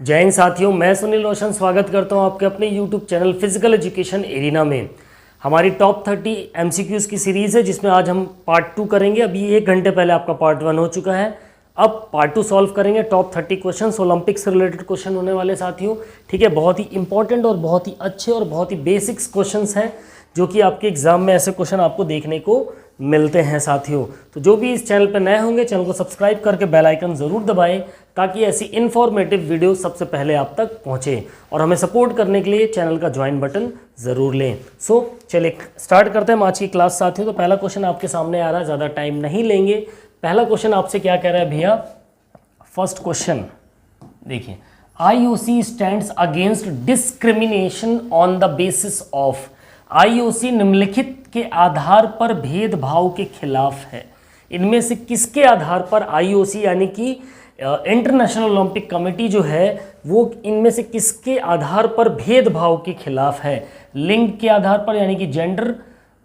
जय हिंद साथियों, मैं सुनील रोशन स्वागत करता हूं आपके अपने YouTube channel physical education arena में। हमारी टॉप 30 MCQs की सीरीज़ है जिसमें आज हम पार्ट 2 करेंगे। अभी 1 घंटे पहले आपका पार्ट 1 हो चुका है। अब पार्ट 2 सॉल्व करेंगे। टॉप 30 क्वेश्चन ओलंपिक से रिलेटेड क्वेश्चन होने वाले साथियों, ठीक है। बहुत ही इंपॉर्टेंट और बहुत ही अच्छे और बहुत ही बेसिक्स क्वेश्चन हैं जो कि आपके एग्जाम में ऐसे क्वेश्चन आपको देखने को मिलते हैं साथियों। तो जो भी इस चैनल पर नए होंगे, चैनल को सब्सक्राइब करके बेल आइकन ज़रूर दबाएं ताकि ऐसी इन्फॉर्मेटिव वीडियो सबसे पहले आप तक पहुंचे। और हमें सपोर्ट करने के लिए चैनल का ज्वाइन बटन ज़रूर लें। सो चलिए स्टार्ट करते हैं आज की क्लास साथियों। तो पहला क्वेश्चन आपके सामने आ रहा है, ज़्यादा टाइम नहीं लेंगे। पहला क्वेश्चन आपसे क्या कह रहा है भैया? फर्स्ट क्वेश्चन देखिए, IOC stands against discrimination on the basis of. IOC निम्नलिखित के आधार पर भेदभाव के खिलाफ है। इनमें से किसके आधार पर IOC यानी कि इंटरनेशनल ओलंपिक कमेटी जो है वो इनमें से किसके आधार पर भेदभाव के खिलाफ है? लिंग के आधार पर यानी कि जेंडर,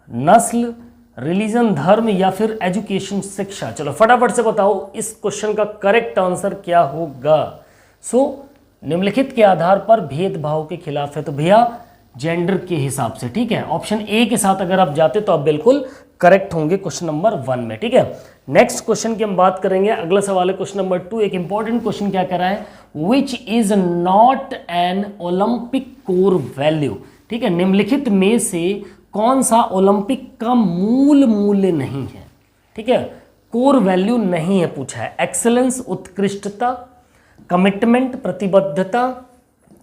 नस्ल, रिलीजन, धर्म या फिर एजुकेशन, शिक्षा। चलो फटाफट से बताओ इस क्वेश्चन का करेक्ट आंसर क्या होगा। निम्नलिखित के आधार पर भेदभाव के खिलाफ है तो भैया जेंडर के हिसाब से, ठीक है। ऑप्शन ए के साथ अगर आप जाते तो आप बिल्कुल करेक्ट होंगे क्वेश्चन नंबर 1 में, ठीक है। नेक्स्ट क्वेश्चन की हम बात करेंगे। अगला सवाल है क्वेश्चन नंबर 2। एक इंपॉर्टेंट क्वेश्चन क्या कह रहा है? Which is not an Olympic core value, ठीक है। निम्नलिखित में से कौन सा ओलंपिक का मूल मूल्य नहीं है, ठीक है। कोर वैल्यू नहीं है पूछा है। एक्सेलेंस उत्कृष्टता, कमिटमेंट प्रतिबद्धता,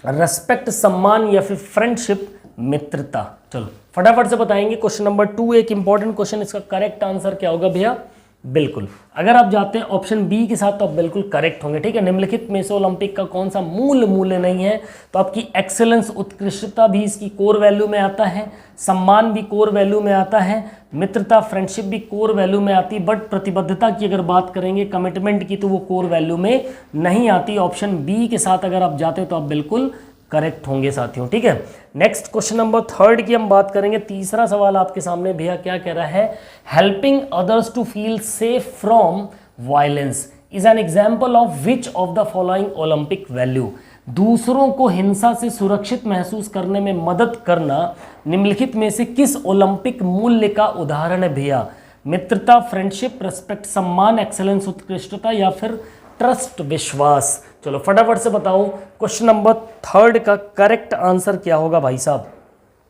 रेस्पेक्ट सम्मान या फिर फ्रेंडशिप मित्रता। चलो फटाफट से बताएंगे। क्वेश्चन नंबर 2 एक इंपॉर्टेंट क्वेश्चन, इसका करेक्ट आंसर क्या होगा भैया? बिल्कुल अगर आप जाते हैं ऑप्शन बी के साथ तो आप बिल्कुल करेक्ट होंगे, ठीक है। निम्नलिखित में से ओलंपिक का कौन सा मूल मूल्य नहीं है? तो आपकी एक्सेलेंस उत्कृष्टता भी इसकी कोर वैल्यू में आता है, सम्मान भी कोर वैल्यू में आता है, मित्रता फ्रेंडशिप भी कोर वैल्यू में आती है। बट प्रतिबद्धता की अगर बात करेंगे, कमिटमेंट की, तो वो कोर वैल्यू में नहीं आती। ऑप्शन बी के साथ अगर आप जाते तो आप बिल्कुल करेक्ट होंगे साथियों, ठीक है। नेक्स्ट क्वेश्चन नंबर 3 की हम बात करेंगे। तीसरा सवाल आपके सामने भैया क्या कह रहा है? Helping others to feel safe from violence is an example of which of the following Olympic value. दूसरों को हिंसा से सुरक्षित महसूस करने में मदद करना निम्नलिखित में से किस ओलंपिक मूल्य का उदाहरण है भैया? मित्रता, फ्रेंडशिप, रेस्पेक्ट, सम्मान, एक्सेलेंस उत्कृष्टता या फिर ट्रस्ट, विश्वास। चलो फटाफट से बताओ क्वेश्चन नंबर 3 का करेक्ट आंसर क्या होगा भाई साहब?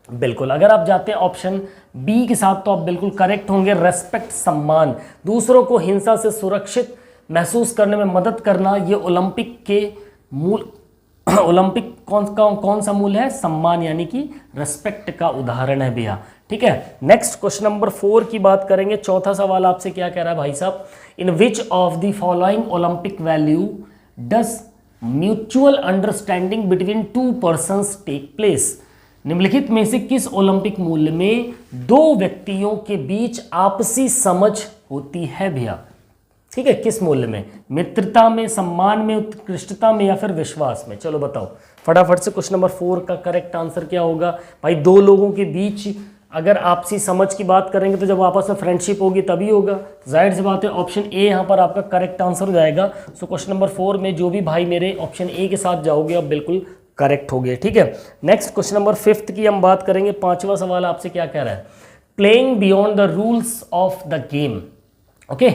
बिल्कुल अगर आप जाते हैं ऑप्शन बी के साथ तो आप बिल्कुल करेक्ट होंगे। रेस्पेक्ट, सम्मान, दूसरों को हिंसा से सुरक्षित महसूस करने में मदद करना, ये ओलंपिक के मूल ओलंपिक कौन सा मूल है? सम्मान यानी कि रेस्पेक्ट का उदाहरण है भैया, ठीक है। नेक्स्ट क्वेश्चन नंबर 4 की बात करेंगे। चौथा सवाल आपसे क्या कह रहा है भाई साहब? In which of the following Olympic value does mutual understanding between two persons take place. निम्नलिखित में से किस ओलंपिक मूल्य में दो व्यक्तियों के बीच आपसी समझ होती है भैया? ठीक है, किस मूल्य में? मित्रता में, सम्मान में, उत्कृष्टता में या फिर विश्वास में? चलो बताओ फटाफट से क्वेश्चन नंबर 4 का करेक्ट आंसर क्या होगा भाई? दो लोगों के बीच अगर आपसी समझ की बात करेंगे तो जब आपस में फ्रेंडशिप होगी तभी होगा। जाहिर सी बात है ऑप्शन ए यहाँ पर आपका करेक्ट आंसर हो जाएगा। सो क्वेश्चन नंबर 4 में जो भी भाई मेरे ऑप्शन ए के साथ जाओगे अब बिल्कुल करेक्ट हो गए, ठीक है। नेक्स्ट क्वेश्चन नंबर 5 की हम बात करेंगे। 5वां सवाल आपसे क्या कह रहा है? Playing beyond the rules of the game, okay,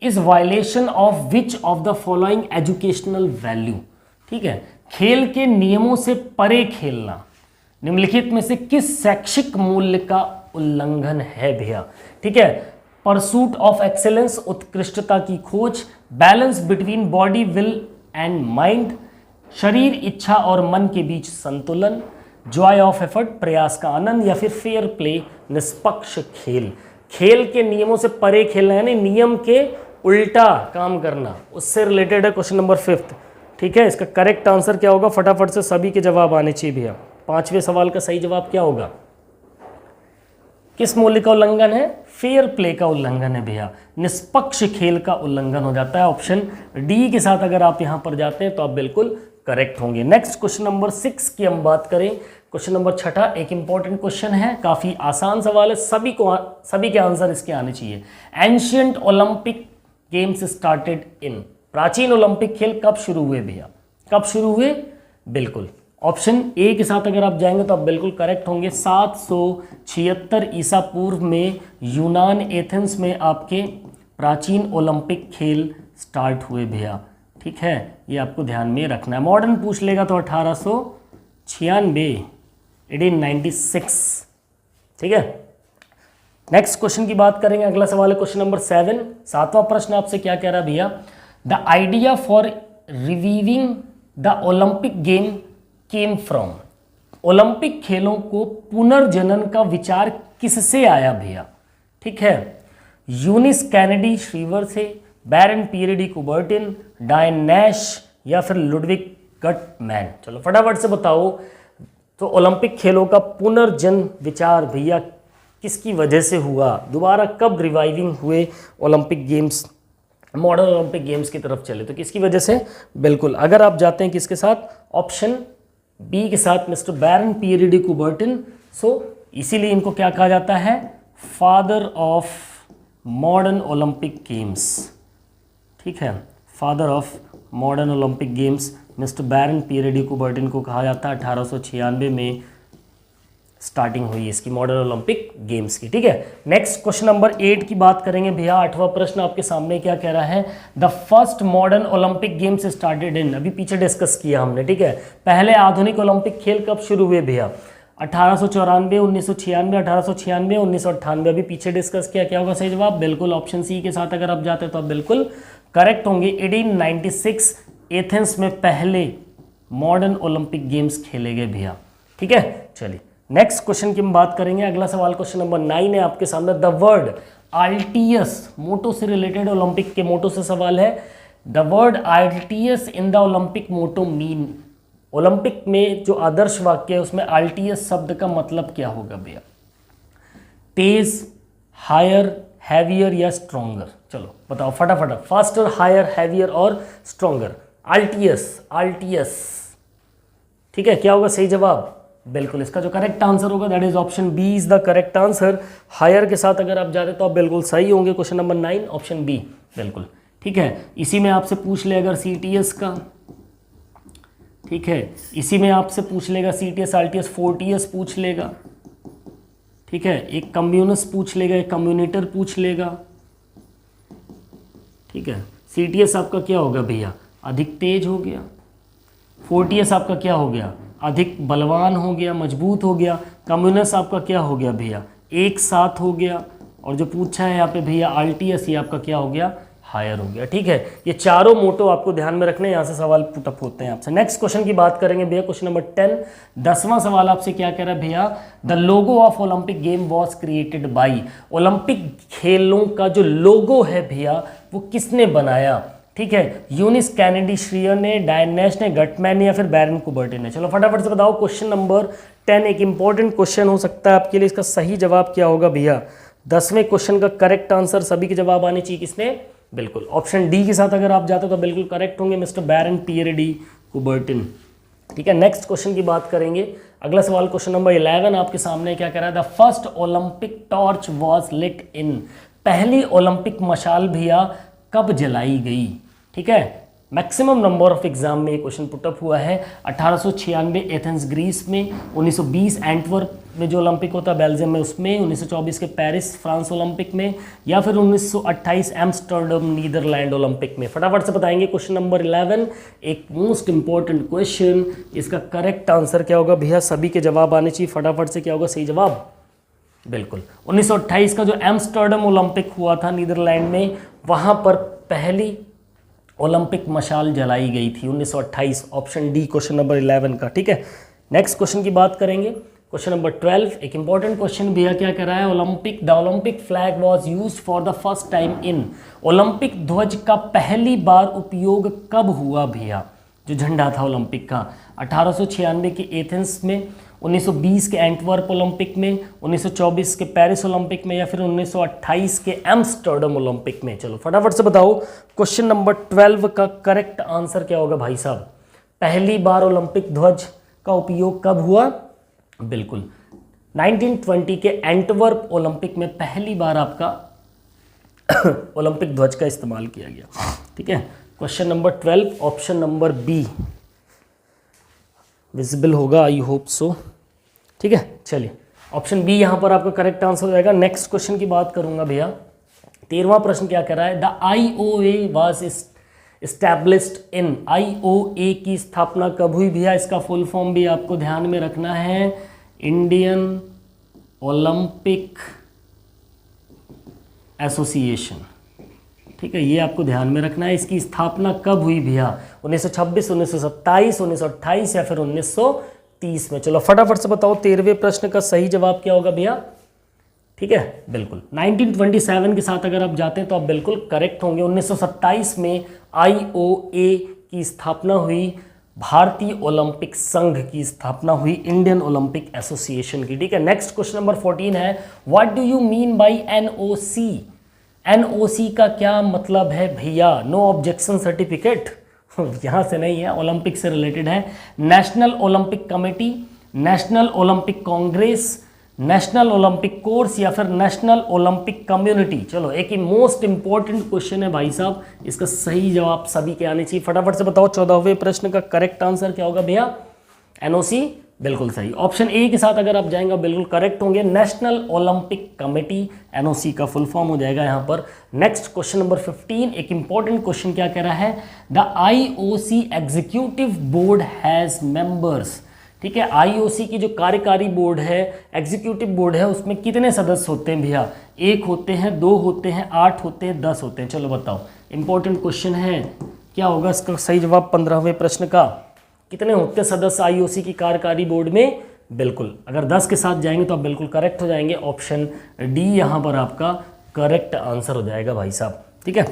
is violation of which of the following educational value. ठीक है, खेल के नियमों से परे खेलना निम्नलिखित में से किस शैक्षिक मूल्य का उल्लंघन है भैया? ठीक है, परसूट ऑफ एक्सेलेंस, उत्कृष्टता की खोज, balance between body, will and mind, शरीर, इच्छा और मन के बीच संतुलन, जॉय ऑफ एफर्ट, प्रयास का आनंद या फिर फेयर प्ले, निष्पक्ष खेल। खेल के नियमों से परे खेलना यानी नियम के उल्टा काम करना, उससे रिलेटेड है क्वेश्चन नंबर 5। ठीक है, इसका करेक्ट आंसर क्या होगा? फटाफट से सभी के जवाब आने चाहिए भैया। 5वें सवाल का सही जवाब क्या होगा? किस मूल्य का उल्लंघन है? फेयर प्ले का उल्लंघन है भैया, निष्पक्ष खेल का उल्लंघन हो जाता है। ऑप्शन डी के साथ अगर आप यहां पर जाते हैं तो आप बिल्कुल करेक्ट होंगे। नेक्स्ट क्वेश्चन नंबर 6 की हम बात करें। क्वेश्चन नंबर 6 एक इंपॉर्टेंट क्वेश्चन है, काफी आसान सवाल है, सभी के आंसर इसके आने चाहिए। Ancient Olympic games started in. प्राचीन ओलंपिक खेल कब शुरू हुए भैया? कब शुरू हुए? बिल्कुल ऑप्शन ए के साथ अगर आप जाएंगे तो आप बिल्कुल करेक्ट होंगे। 776 ईसा पूर्व में यूनान एथेंस में आपके प्राचीन ओलंपिक खेल स्टार्ट हुए भैया। ठीक है, ये आपको ध्यान में रखना है। मॉडर्न पूछ लेगा तो 1896, 1896। ठीक है, नेक्स्ट क्वेश्चन की बात करेंगे। अगला सवाल है क्वेश्चन नंबर 7। 7वां प्रश्न आपसे क्या कह रहा है भैया? The idea for reviving the Olympic game came from. Olympic खेलों को पुनर्जनन का विचार किससे आया भैया? ठीक है, यूनिस कैनेडी श्रीवर से, बैरन पीरे डी कुबर्टिन, डायन नैश या फिर लुडविग गटमैन। चलो फटाफट से बताओ। तो ओलंपिक खेलों का पुनर्जन विचार भैया किसकी वजह से हुआ? दोबारा कब रिवाइविंग हुए Olympic games, modern Olympic games की तरफ चले? तो किसकी वजह से? बिल्कुल, अगर आप जाते हैं किसके साथ? ऑप्शन बी के साथ, Mister Baron Pierre de Coubertin. So इसीलिए इनको क्या कहा जाता है? Father of modern Olympic games. ठीक है, father of modern Olympic games Mister Baron Pierre de Coubertin को कहा जाता है। 1896 में स्टार्टिंग हुई इसकी मॉडर्न ओलंपिक गेम्स की। ठीक है, नेक्स्ट क्वेश्चन नंबर 8 की बात करेंगे भैया। 8वां प्रश्न आपके सामने क्या कह रहा है? The first modern Olympic games started in. अभी पीछे डिस्कस किया हमने। ठीक है, पहले आधुनिक ओलंपिक खेल कब शुरू हुए भैया? 1894, 1996, 1896, 1998। अभी पीछे डिस्कस किया। क्या होगा सही जवाब? बिल्कुल ऑप्शन सी के साथ अगर आप जाते हैं तो आप बिल्कुल करेक्ट होंगे। 1896 एथेंस में पहले मॉडर्न ओलंपिक गेम्स खेले गए भैया। ठीक है, चलिए नेक्स्ट क्वेश्चन की हम बात करेंगे। अगला सवाल क्वेश्चन नंबर 9 है आपके सामने। द वर्ड आल्टियस, मोटो से रिलेटेड, ओलंपिक के मोटो से सवाल है। The word altius in the Olympic motto mean. Olympic में जो आदर्श वाक्य है उसमें आल्टियस शब्द का मतलब क्या होगा भैया? तेज, हायर, हैवियर या स्ट्रॉन्गर? चलो बताओ फटाफट। फास्टर, हायर, हैवियर और स्ट्रॉन्गर। आल्टियस, आल्टियस। ठीक है, क्या होगा सही जवाब? बिल्कुल इसका जो करेक्ट आंसर होगा that is option B is the correct answer. Higher के साथ अगर आप जाते तो आप बिल्कुल सही होंगे। क्वेश्चन नंबर 9 ऑप्शन बी बिल्कुल। ठीक है, इसी में आपसे पूछ ले अगर सीटीएस का। ठीक है, इसी में आपसे पूछ लेगा सीटीएस, आरटीएस, फोर्टीएस पूछ लेगा। ठीक है, एक कम्युनिस्ट पूछ लेगा, एक कम्युनिटर पूछ लेगा। ठीक है, सीटीएस आपका क्या होगा भैया? अधिक तेज हो गया। फोर्टीएस आपका क्या हो गया? अधिक बलवान हो गया, मजबूत हो गया। कम्युनिस्ट आपका क्या हो गया भैया? एक साथ हो गया। और जो पूछा है यहाँ पे भैया आरटीएस, ये आपका क्या हो गया? हायर हो गया। ठीक है, ये चारों मोटो आपको ध्यान में रखने, यहाँ से सवाल पुटअप होते हैं आपसे। नेक्स्ट क्वेश्चन की बात करेंगे भैया, क्वेश्चन नंबर 10। 10वां सवाल आपसे क्या कह रहा है भैया? The logo of Olympic game was created by. Olympic खेलों का जो लोगो है भैया वो किसने बनाया? ठीक है, यूनिस कैनेडी श्रीयर ने, डायन नैश ने, गटमैन ने या फिर बैरन कुबर्टिन ने? चलो फटाफट से बताओ। क्वेश्चन नंबर 10 एक इंपॉर्टेंट क्वेश्चन हो सकता है आपके लिए। इसका सही जवाब क्या होगा भैया? 10वें क्वेश्चन का करेक्ट आंसर सभी के जवाब आने चाहिए किसने? बिल्कुल ऑप्शन डी के साथ अगर आप जाते हो तो बिल्कुल करेक्ट होंगे, Mister Baron Pierre de Coubertin. ठीक है, नेक्स्ट क्वेश्चन की बात करेंगे। अगला सवाल क्वेश्चन नंबर 11 आपके सामने क्या कह रहा है? The first Olympic torch was lit in. पहली ओलंपिक मशाल भैया कब जलाई गई? ठीक है, मैक्सिमम नंबर ऑफ एग्जाम में ये क्वेश्चन पुटअप हुआ है। 1896 एथेंस ग्रीस में, 1920 एंटवर्प में जो ओलंपिक होता है बेल्जियम में उसमें, 1924 के पेरिस फ्रांस ओलंपिक में, या फिर 1928 एम्स्टर्डम नीदरलैंड ओलंपिक में? फटाफट से बताएंगे। क्वेश्चन नंबर 11 एक मोस्ट इंपॉर्टेंट क्वेश्चन। इसका करेक्ट आंसर क्या होगा भैया? सभी के जवाब आने चाहिए। फटाफट से क्या होगा सही जवाब? बिल्कुल 1928 का जो एम्स्टर्डम ओलंपिक हुआ था नीदरलैंड में, वहां पर पहली ओलंपिक मशाल जलाई गई थी 1928। ऑप्शन डी क्वेश्चन नंबर 11 का। ठीक है, नेक्स्ट क्वेश्चन की बात करेंगे। क्वेश्चन नंबर 12 एक इंपॉर्टेंट क्वेश्चन भैया क्या कह रहा है? The Olympic flag was used for the first time in. Olympic ध्वज का पहली बार उपयोग कब हुआ भैया? जो झंडा था ओलंपिक का, 1896 के एथेंस में, 1920 के एंटवर्प ओलंपिक में, 1924 के पेरिस ओलंपिक में, या फिर 1928 के एम्स्टर्डम ओलंपिक में? चलो फटाफट से बताओ। क्वेश्चन नंबर 12 का करेक्ट आंसर क्या होगा भाई साहब? पहली बार ओलंपिक ध्वज का उपयोग कब हुआ? बिल्कुल 1920 के एंटवर्प ओलंपिक में पहली बार आपका ओलंपिक ध्वज का इस्तेमाल किया गया। ठीक है, question number 12 option number B. Visible होगा, आई होप सो। ठीक है, चलिए ऑप्शन बी यहाँ पर आपका करेक्ट आंसर हो जाएगा। नेक्स्ट क्वेश्चन की बात करूंगा भैया। 13वां प्रश्न क्या कह रहा है, the IOA was established in, IOA की स्थापना कब हुई भैया? इसका फुल फॉर्म भी आपको ध्यान में रखना है, इंडियन ओलंपिक एसोसिएशन। ठीक है, ये आपको ध्यान में रखना है। इसकी स्थापना कब हुई भैया? 1926, 1927, 1928 या फिर 1930 में? चलो फटाफट से बताओ 13वें प्रश्न का सही जवाब क्या होगा भैया? ठीक है, बिल्कुल 1927 के साथ अगर आप जाते हैं तो आप बिल्कुल करेक्ट होंगे। 1927 में IOA की स्थापना हुई, भारतीय ओलंपिक संघ की स्थापना हुई, इंडियन ओलंपिक एसोसिएशन की। ठीक है, नेक्स्ट क्वेश्चन नंबर 14 है, what do you mean by NOC? NOC का क्या मतलब है भैया? नो ऑब्जेक्शन सर्टिफिकेट यहाँ से नहीं है, ओलंपिक से रिलेटेड है। National Olympic committee, national Olympic Congress, national Olympic course या फिर नेशनल ओलंपिक कम्युनिटी? चलो एक ही मोस्ट इंपॉर्टेंट क्वेश्चन है भाई साहब, इसका सही जवाब सभी के आने चाहिए। फटाफट से बताओ 14वें प्रश्न का करेक्ट आंसर क्या होगा भैया? NOC, बिल्कुल सही। ऑप्शन ए के साथ अगर आप जाएंगे बिल्कुल करेक्ट होंगे, नेशनल ओलंपिक कमेटी, NOC का फुल फॉर्म हो जाएगा यहाँ पर। नेक्स्ट क्वेश्चन नंबर 15, एक इंपॉर्टेंट क्वेश्चन क्या कह रहा है, the IOC executive board has members. ठीक है, IOC की जो कार्यकारी बोर्ड है, एग्जीक्यूटिव बोर्ड है, उसमें कितने सदस्य होते हैं भैया? 1 होते हैं, 2 होते हैं, 8 होते हैं, 10 होते हैं? चलो बताओ, इंपॉर्टेंट क्वेश्चन है, क्या होगा इसका सही जवाब 15वें प्रश्न का? कितने होते हैं सदस्य IOC की कार्यकारी बोर्ड में? बिल्कुल, अगर 10 के साथ जाएंगे तो आप बिल्कुल करेक्ट हो जाएंगे। ऑप्शन डी यहाँ पर आपका करेक्ट आंसर हो जाएगा भाई साहब। ठीक है,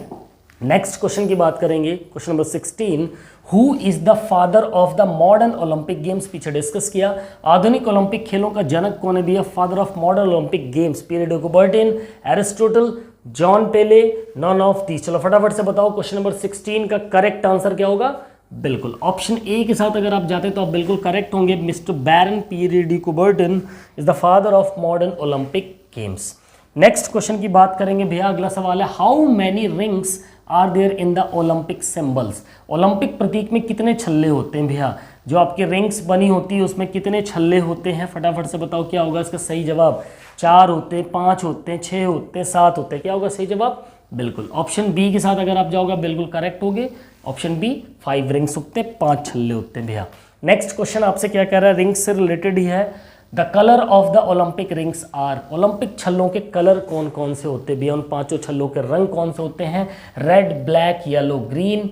नेक्स्ट क्वेश्चन की बात करेंगे, question number 16, who is the father of the modern Olympic games? पीछे डिस्कस किया, आधुनिक ओलंपिक खेलों का जनक कौन है भैया? Father of modern Olympic games, period of Coubertin, Aristotle, John Pele, none of these? चलो फटाफट से बताओ क्वेश्चन नंबर 16 का करेक्ट आंसर क्या होगा? बिल्कुल ऑप्शन ए के साथ अगर आप जाते तो आप बिल्कुल करेक्ट होंगे, Mister Baron Pierre de Coubertin is the father of modern Olympic games. Next question की बात करेंगे भैया, अगला सवाल है, how many rings are there in the Olympic symbols? Olympic प्रतीक में कितने छल्ले होते हैं भैया? जो आपकी रिंग्स बनी होती है उसमें कितने छल्ले होते हैं? फटाफट से बताओ क्या होगा इसका सही जवाब? 4 होते हैं, 5 होते हैं, 6 होते हैं, 7 होते हैं? क्या होगा सही जवाब? बिल्कुल ऑप्शन बी के साथ अगर आप जाओगे बिल्कुल करेक्ट होगे। ऑप्शन बी 5 रिंग्स होते हैं, 5 छल्ले होते हैं भैया। नेक्स्ट क्वेश्चन आपसे क्या कह रहा है, रिंग्स से रिलेटेड ही है, the colour of the Olympic rings are? Olympic छल्लों के कलर कौन कौन से होते हैं भैया? उन 5 छल्लों के रंग कौन से होते हैं? Red, black, yellow, green,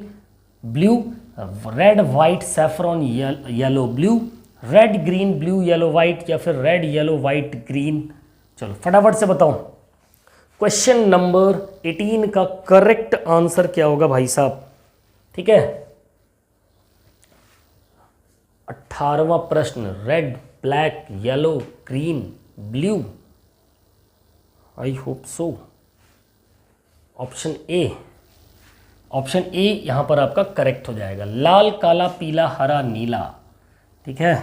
blue, red, white, saffron, yellow, blue, red, green, blue, yellow, white या फिर रेड, येलो, वाइट, ग्रीन? चलो फटाफट से बताओ क्वेश्चन नंबर 18 का करेक्ट आंसर क्या होगा भाई साहब? ठीक है, 18वां प्रश्न, red, black, yellow, green, blue, I hope so. Option A, option A यहां पर आपका करेक्ट हो जाएगा, लाल, काला, पीला, हरा, नीला। ठीक है,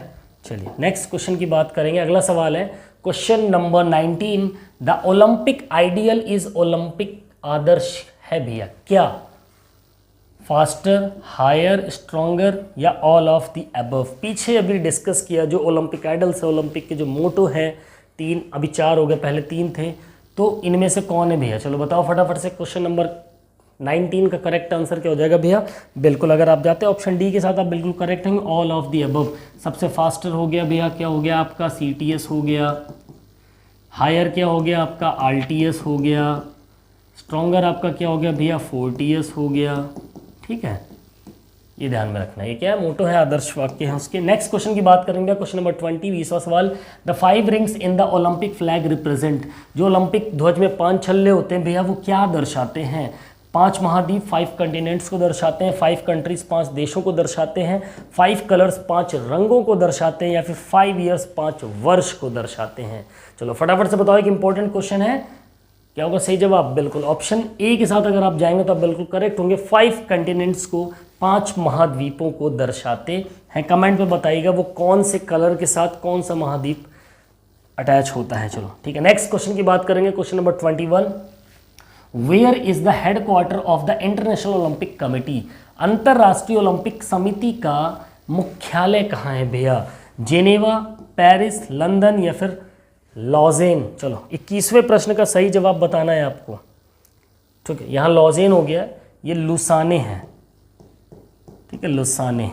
चलिए नेक्स्ट क्वेश्चन की बात करेंगे। अगला सवाल है question number 19, the Olympic ideal is? Olympic आदर्श है भैया क्या? फास्टर, हायर, स्ट्रॉन्गर या ऑल ऑफ द अबव? पीछे अभी डिस्कस किया जो ओलंपिक आइडल्स है, ओलंपिक के जो मोटो है 3, अभी 4 हो गए, पहले 3 थे, तो इनमें से कौन है भैया? चलो बताओ फटाफट से क्वेश्चन नंबर 19 का करेक्ट आंसर क्या हो जाएगा भैया? बिल्कुल अगर आप जाते हैं ऑप्शन डी के साथ आप बिल्कुल करेक्ट होंगे, ऑल ऑफ द अबव। सबसे फास्टर हो गया भैया, क्या हो गया आपका? CTS हो गया। हायर क्या हो गया आपका? RTS हो गया। स्ट्रॉन्गर आपका क्या हो गया भैया? 4TS हो गया। ठीक है, ये ध्यान में रखना है, ये क्या है? मोटो है, आदर्श वाक्य है उसके। नेक्स्ट क्वेश्चन की बात करेंगे, क्वेश्चन नंबर 20, 20वां सवाल, the 5 rings in the Olympic flag represent? जो ओलंपिक ध्वज में 5 छल्ले होते हैं भैया वो क्या दर्शाते हैं? 5 महाद्वीप, 5 कंटिनेंट्स को दर्शाते हैं, 5 कंट्रीज, 5 देशों को दर्शाते हैं, 5 कलर्स, 5 रंगों को दर्शाते हैं, या फिर 5 ईयर्स, 5 वर्ष को दर्शाते हैं? चलो फटाफट से बताओ, एक इंपॉर्टेंट क्वेश्चन है, क्या होगा सही जवाब? बिल्कुल ऑप्शन ए के साथ अगर आप जाएंगे तो आप बिल्कुल करेक्ट होंगे, 5 कंटिनेंट्स को, 5 महाद्वीपों को दर्शाते हैं। कमेंट में बताइएगा वो कौन से कलर के साथ कौन सा महाद्वीप अटैच होता है। चलो ठीक है, नेक्स्ट क्वेश्चन की बात करेंगे, question number 21, where is the headquarter of the International Olympic Committee? अंतर्राष्ट्रीय ओलंपिक समिति का मुख्यालय कहाँ है भैया? जेनेवा, पेरिस, लंदन या फिर लॉजेन? चलो 21वें प्रश्न का सही जवाब बताना है आपको। ठीक है, यहाँ लॉजेन हो गया, ये लुसाने है। ठीक है, लुसाने।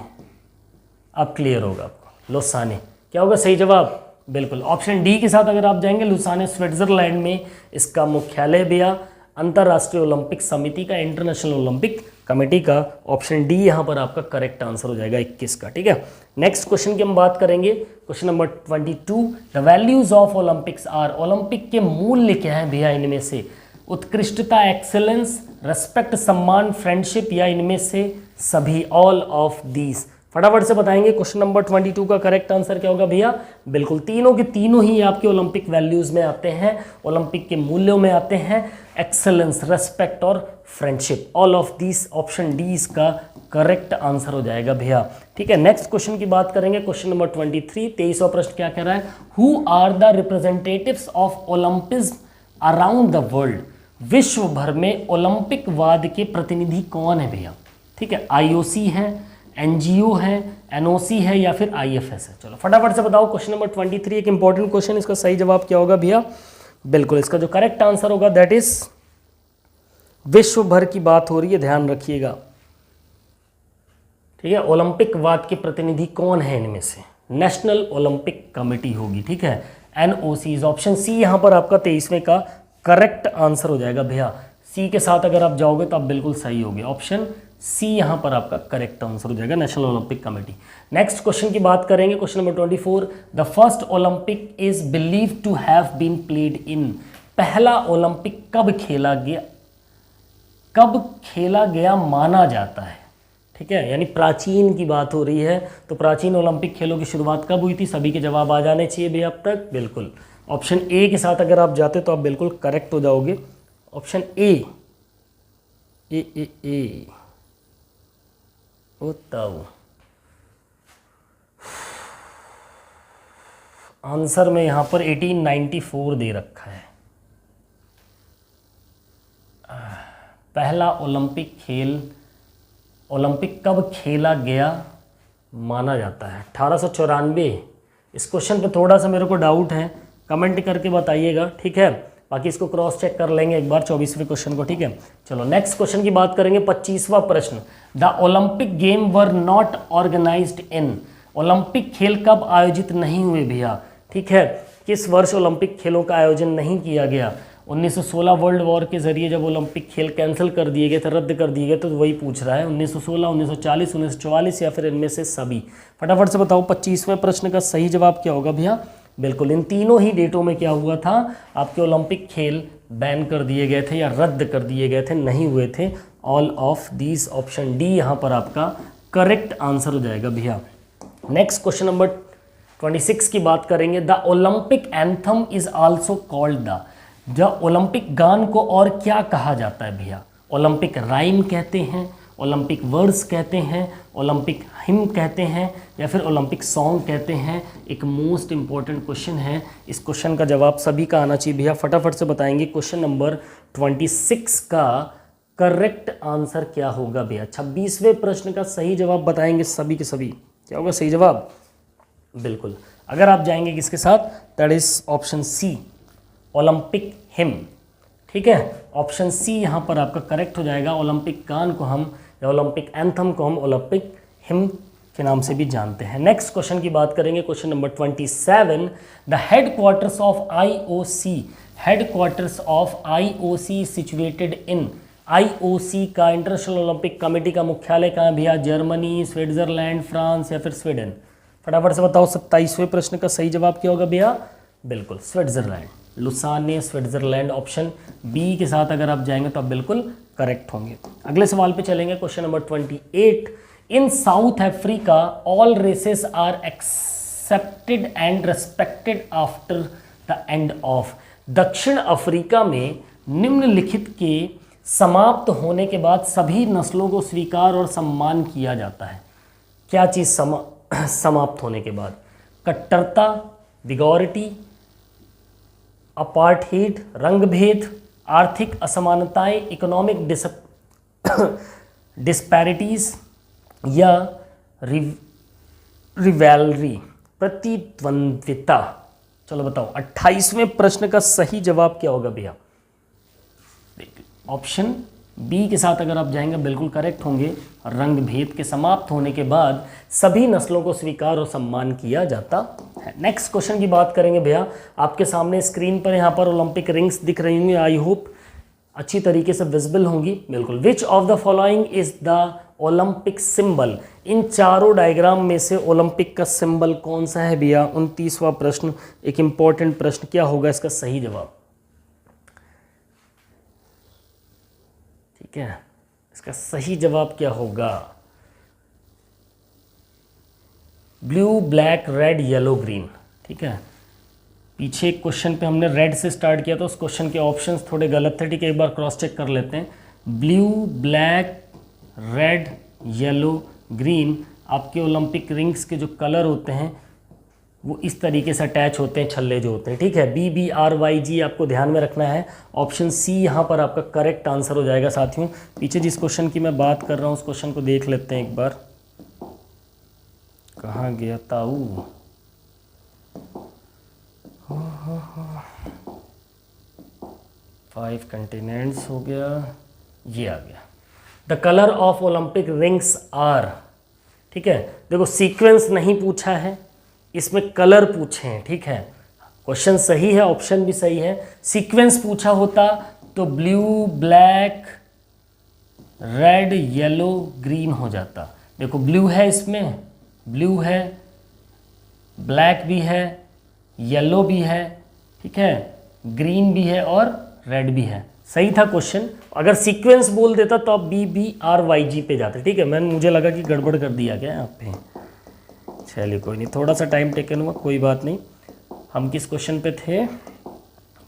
अब क्लियर होगा आपको, लुसाने क्या होगा सही जवाब? बिल्कुल ऑप्शन डी के साथ अगर आप जाएंगे, लुसाने स्विट्जरलैंड में इसका मुख्यालय भैया। अंतर्राष्ट्रीय ओलंपिक समिति का, इंटरनेशनल ओलंपिक कमेटी का। ऑप्शन डी यहाँ पर आपका करेक्ट आंसर हो जाएगा 21 का। ठीक है, नेक्स्ट क्वेश्चन की हम बात करेंगे, question number 22। The values of Olympics are, Olympic के मूल्य क्या है भैया इनमें से? उत्कृष्टता, एक्सेलेंस, रेस्पेक्ट, सम्मान, फ्रेंडशिप या इनमें से सभी, ऑल ऑफ दीज? फटाफट से बताएंगे क्वेश्चन नंबर 22 का करेक्ट आंसर क्या होगा भैया? बिल्कुल तीनों के तीनों ही आपके ओलंपिक वैल्यूज में आते हैं, ओलंपिक के मूल्यों में आते हैं। एक्सेलेंस, रेस्पेक्ट और friendship, all of these, option D इसका करेक्ट आंसर हो जाएगा भैया। ठीक है, नेक्स्ट क्वेश्चन की बात करेंगे, क्वेश्चन नंबर 23। 23वां प्रश्न क्या कह रहा है? Who are the representatives of Olympism around the world? विश्व भर में ओलंपिक वाद के प्रतिनिधि कौन है भैया? ठीक है, आईओसी है, एनजीओ है, एनओसी है या फिर आईएफएस है? चलो फटाफट से बताओ। क्वेश्चन नंबर 23 एक इंपॉर्टेंट क्वेश्चन, इसका सही जवाब क्या होगा भैया? बिल्कुल इसका जो करेक्ट आंसर होगा दैट इज, विश्व भर की बात हो रही है, ध्यान रखिएगा। ठीक है, ओलंपिक वाद के प्रतिनिधि कौन है इनमें से? नेशनल ओलंपिक कमेटी होगी। ठीक है, एनओसी, ऑप्शन सी यहाँ पर आपका 23वें का करेक्ट आंसर हो जाएगा भैया। सी के साथ अगर आप जाओगे तो आप बिल्कुल सही होगे, ऑप्शन सी यहाँ पर आपका करेक्ट आंसर हो जाएगा, National Olympic Committee. Next question की बात करेंगे, question number 24। The first Olympic is believe to have been played in, पहला ओलंपिक कब खेला गया माना जाता है? ठीक है, यानी प्राचीन की बात हो रही है, तो प्राचीन ओलंपिक खेलों की शुरुआत कब हुई थी? सभी के जवाब आ जाने चाहिए भैया अब तक। बिल्कुल ऑप्शन ए के साथ अगर आप जाते तो आप बिल्कुल करेक्ट हो जाओगे, ऑप्शन ए। तब आंसर में यहां पर 1894 दे रखा है। पहला ओलंपिक कब खेला गया माना जाता है? 1894। इस क्वेश्चन पे थोड़ा सा मेरे को डाउट है, कमेंट करके बताइएगा। ठीक है, बाकी इसको क्रॉस चेक कर लेंगे एक बार 24वें क्वेश्चन को। ठीक है, चलो नेक्स्ट क्वेश्चन की बात करेंगे, 25वां प्रश्न। The Olympic game were not organised in, Olympic खेल कब आयोजित नहीं हुए भैया? ठीक है, किस वर्ष ओलंपिक खेलों का आयोजन नहीं किया गया? 1916 वर्ल्ड वॉर के जरिए जब ओलंपिक खेल कैंसिल कर दिए गए थे, रद्द कर दिए गए, तो वही पूछ रहा है 1916, 1940, 1944 या फिर इनमें से सभी? फटाफट से बताओ 25वें प्रश्न का सही जवाब क्या होगा भैया? बिल्कुल इन तीनों ही डेटों में क्या हुआ था? आपके ओलंपिक खेल बैन कर दिए गए थे या रद्द कर दिए गए थे, नहीं हुए थे। All of these, option D यहाँ पर आपका करेक्ट आंसर हो जाएगा भैया। नेक्स्ट क्वेश्चन नंबर 26 की बात करेंगे। The Olympic anthem is also called the Olympic गान को और क्या कहा जाता है भैया? ओलंपिक राइम कहते हैं, ओलंपिक वर्ड्स कहते हैं, ओलंपिक हिम कहते हैं या फिर ओलंपिक सॉन्ग कहते हैं? एक मोस्ट इंपॉर्टेंट क्वेश्चन है, इस क्वेश्चन का जवाब सभी का आना चाहिए भैया। फटाफट से बताएंगे क्वेश्चन नंबर 26 का करेक्ट आंसर क्या होगा भैया? 26वें प्रश्न का सही जवाब बताएंगे सभी के सभी, क्या होगा सही जवाब? बिल्कुल अगर आप जाएंगे किसके साथ, that is option C, Olympic hymn. ठीक है, ऑप्शन सी यहाँ पर आपका करेक्ट हो जाएगा। ओलंपिक गान को हम या ओलंपिक एंथम को हम ओलंपिक हिम के नाम से भी जानते हैं। नेक्स्ट क्वेश्चन की बात करेंगे, question number 27। The headquarters of IOC situated in, IOC का, इंटरनेशनल ओलंपिक कमेटी का मुख्यालय कहाँ है भैया? जर्मनी, स्विट्जरलैंड, फ्रांस या फिर स्वीडन? फटाफट से बताओ 27वें प्रश्न का सही जवाब क्या होगा भैया? बिल्कुल Switzerland, Lausanne, Switzerland. Option B के साथ अगर आप जाएंगे तो आप बिल्कुल करेक्ट होंगे। अगले सवाल पे चलेंगे, question number 28। In South Africa all races are accepted and respected after the end of, दक्षिण अफ्रीका में निम्नलिखित के समाप्त होने के बाद सभी नस्लों को स्वीकार और सम्मान किया जाता है। क्या चीज़ समाप्त होने के बाद? कट्टरता, विगोरिटी, अपार्थाइड, रंगभेद, आर्थिक असमानताएं, इकोनॉमिक डिस्पैरिटीज या रिवैलरी, प्रतिद्वंद्विता। चलो बताओ 28वें प्रश्न का सही जवाब क्या होगा भैया? ऑप्शन बी के साथ अगर आप जाएंगे बिल्कुल करेक्ट होंगे। रंग भेद के समाप्त होने के बाद सभी नस्लों को स्वीकार और सम्मान किया जाता है। नेक्स्ट क्वेश्चन की बात करेंगे भैया। आपके सामने स्क्रीन पर यहाँ पर ओलंपिक रिंग्स दिख रही होंगी, आई होप अच्छी तरीके से विजिबल होंगी। बिल्कुल। Which of the following is the Olympic symbol? इन चारों डायग्राम में से ओलंपिक का सिंबल कौन सा है भैया? 29वां प्रश्न, एक इंपॉर्टेंट प्रश्न। क्या होगा इसका सही जवाब? ठीक है, इसका सही जवाब क्या होगा? Blue, black, red, yellow, green. ठीक है, पीछे एक क्वेश्चन पे हमने रेड से स्टार्ट किया था, उस क्वेश्चन के ऑप्शंस थोड़े गलत थे। ठीक है, एक बार क्रॉस चेक कर लेते हैं। Blue, black, red, yellow, green आपके ओलंपिक रिंग्स के जो कलर होते हैं वो इस तरीके से अटैच होते हैं, छल्ले जो होते हैं। ठीक है, BBRYG आपको ध्यान में रखना है। ऑप्शन सी यहाँ पर आपका करेक्ट आंसर हो जाएगा। साथियों पीछे जिस क्वेश्चन की मैं बात कर रहा हूँ उस क्वेश्चन को देख लेते हैं एक बार। कहाँ गया ताऊ? 5 कंटिनेंट्स हो गया, ये आ गया। The colour of Olympic rings are. ठीक है, देखो सीक्वेंस नहीं पूछा है, इसमें कलर पूछे हैं। ठीक है, क्वेश्चन सही है, ऑप्शन भी सही है। सीक्वेंस पूछा होता तो blue, black, red, yellow, green हो जाता। देखो ब्लू है, इसमें ब्लू है, ब्लैक भी है, येलो भी है, ठीक है, ग्रीन भी है और रेड भी है। सही था क्वेश्चन। अगर सीक्वेंस बोल देता तो आप BBRYG पे जाते। ठीक है, मुझे लगा कि गड़बड़ कर दिया गया यहाँ पे। चलिए कोई नहीं, थोड़ा सा टाइम टेकन हुआ, कोई बात नहीं। हम किस क्वेश्चन पे थे?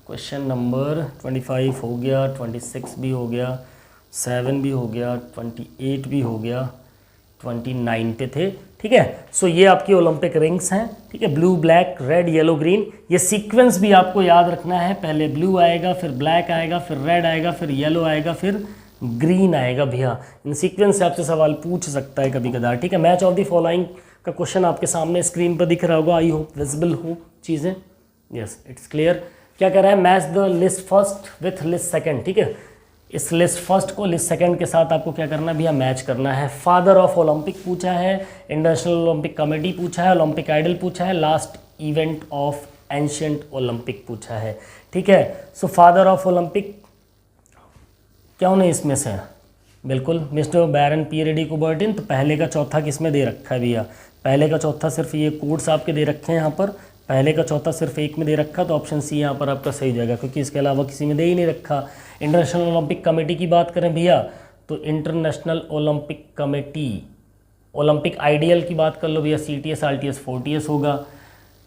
क्वेश्चन नंबर 25 हो गया, 26 भी हो गया, 7 भी हो गया, 28 भी हो गया, 29 पे थे। ठीक है, सो ये आपकी ओलंपिक रिंग्स हैं। ठीक है, blue, black, red, yellow, green. ये सीक्वेंस भी आपको याद रखना है, पहले ब्लू आएगा, फिर ब्लैक आएगा, फिर रेड आएगा, फिर येलो आएगा, फिर ग्रीन आएगा। भैया इन सीक्वेंस से आपसे सवाल पूछ सकता है कभी कदार। ठीक है, मैच ऑफ द फॉलोइंग का क्वेश्चन आपके सामने स्क्रीन पर दिख रहा होगा, आई होप विजिबल हो चीज़ें। Yes, it's clear. क्या कह रहा है? Match the list first with list second. ठीक है, इस लिस्ट फर्स्ट को लिस्ट सेकंड के साथ आपको क्या करना है भैया? मैच करना है। फादर ऑफ ओलंपिक पूछा है, इंटरनेशनल ओलंपिक कमेटी पूछा है, ओलंपिक आइडल पूछा है, last event of ancient Olympic पूछा है। ठीक है, सो फादर ऑफ ओलंपिक क्यों नहीं इसमें से? बिल्कुल, मिस्टर बैरन पियरे डी कुबर्टिन। तो पहले का चौथा किस में दे रखा है भैया? पहले का चौथा सिर्फ ये कोड्स आपके दे रखे हैं यहाँ पर, पहले का चौथा सिर्फ एक में दे रखा, तो ऑप्शन सी यहाँ पर आपका सही हो जाएगा, क्योंकि इसके अलावा किसी में दे ही नहीं रखा। इंटरनेशनल ओलंपिक कमेटी की बात करें भैया तो international Olympic committee, Olympic ideal की बात कर लो भैया, CTS, RTS, 4TS होगा।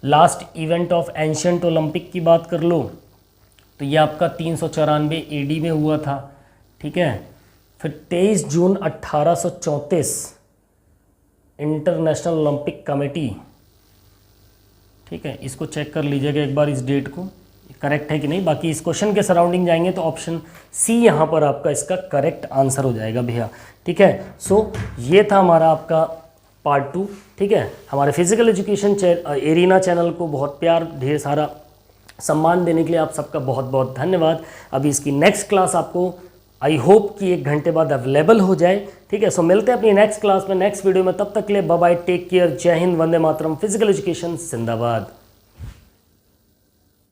Last event of ancient Olympic की बात कर लो तो ये आपका 394 AD में हुआ था। ठीक है, फिर 23 जून 1834 इंटरनेशनल ओलंपिक कमेटी। ठीक है, इसको चेक कर लीजिएगा एक बार, इस डेट को करेक्ट है कि नहीं। बाकी इस क्वेश्चन के सराउंडिंग जाएंगे तो ऑप्शन सी यहाँ पर आपका इसका करेक्ट आंसर हो जाएगा भैया। ठीक है, सो ये था हमारा आपका पार्ट 2। ठीक है, हमारे फिजिकल एजुकेशन एरिना चैनल को बहुत प्यार, ढेर सारा सम्मान देने के लिए आप सबका बहुत बहुत धन्यवाद। अभी इसकी नेक्स्ट क्लास आपको आई होप कि 1 घंटे बाद अवेलेबल हो जाए। ठीक है, सो मिलते हैं अपनी नेक्स्ट क्लास में, नेक्स्ट वीडियो में। तब तक के लिए बाय बाय, टेक केयर, जय हिंद, वंदे मातरम, फिजिकल एजुकेशन जिंदाबाद।